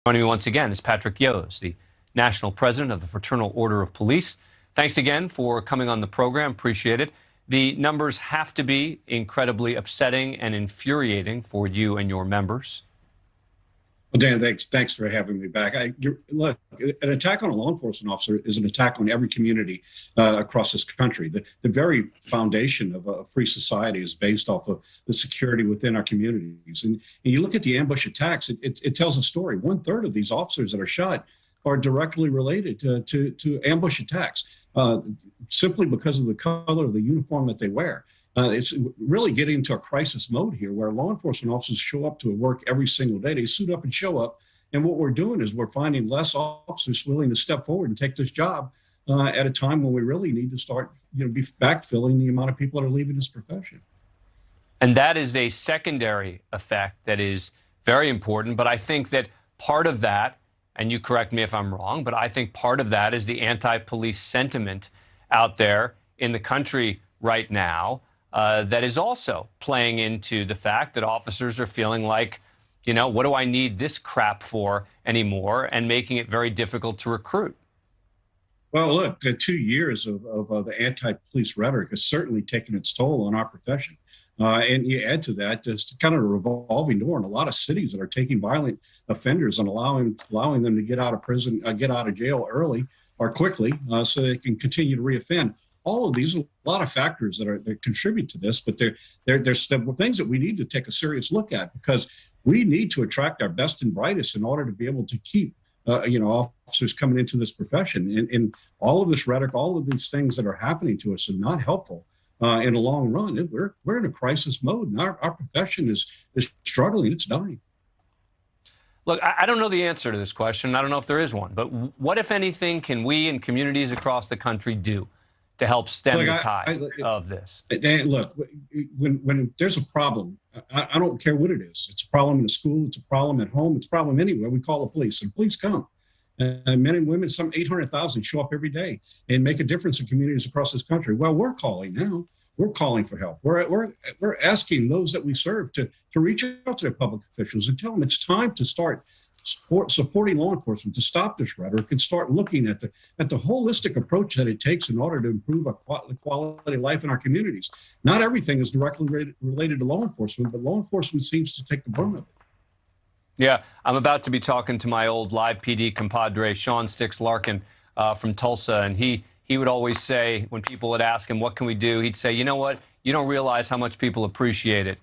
Joining me once again is Patrick Yoes, the National President of the Fraternal Order of Police. Thanks again for coming on the program. Appreciate it. The numbers have to be incredibly upsetting and infuriating for you and your members. Well, Dan, thanks for having me back. Look, an attack on a law enforcement officer is an attack on every community across this country. The very foundation of a free society is based off of the security within our communities. And you look at the ambush attacks, it tells a story. 1/3 of these officers that are shot are directly related to ambush attacks, simply because of the color of the uniform that they wear. It's really getting into a crisis mode here where law enforcement officers show up to work every single day. They suit up and show up. And what we're doing is we're finding less officers willing to step forward and take this job at a time when we really need to start, be backfilling the amount of people that are leaving this profession. And that is a secondary effect that is very important. But I think that part of that, and you correct me if I'm wrong, but I think part of that is the anti-police sentiment out there in the country right now. That is also playing into the fact that officers are feeling like, what do I need this crap for anymore, and making it very difficult to recruit. Well, look, the 2 years of the anti-police rhetoric has certainly taken its toll on our profession. And you add to that just kind of a revolving door in a lot of cities that are taking violent offenders and allowing them to get out of prison, get out of jail early or quickly so they can continue to reoffend. All of these are a lot of factors that contribute to this, but there's things that we need to take a serious look at, because we need to attract our best and brightest in order to be able to keep officers coming into this profession. And all of this rhetoric, all of these things that are happening to us are not helpful in the long run. We're in a crisis mode, and our profession is struggling. It's dying. Look, I don't know the answer to this question. I don't know if there is one, but what, if anything, can we and communities across the country do to help stem the tide of this? Look, when there's a problem, I don't care what it is. It's a problem in a school, it's a problem at home, it's a problem anywhere. We call the police, and police come. Men and women, some 800,000 show up every day and make a difference in communities across this country. Well, we're calling now. We're calling for help. We're asking those that we serve to reach out to their public officials and tell them it's time to start supporting law enforcement, to stop this rhetoric and start looking at the holistic approach that it takes in order to improve the quality of life in our communities. Not everything is directly related to law enforcement, but law enforcement seems to take the brunt of it. Yeah, I'm about to be talking to my old live PD compadre, Sean Sticks Larkin from Tulsa, and he would always say, when people would ask him, what can we do? He'd say, you know what? You don't realize how much people appreciate it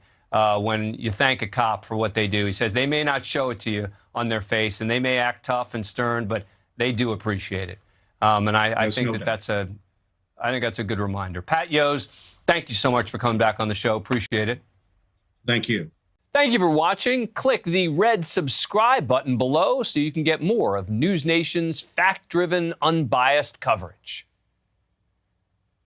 when you thank a cop for what they do. He says they may not show it to you on their face, and they may act tough and stern, but they do appreciate it. And I think that's a good reminder. Pat Yoes, thank you so much for coming back on the show. Appreciate it. Thank you. Thank you for watching. Click the red subscribe button below so you can get more of NewsNation's fact-driven, unbiased coverage.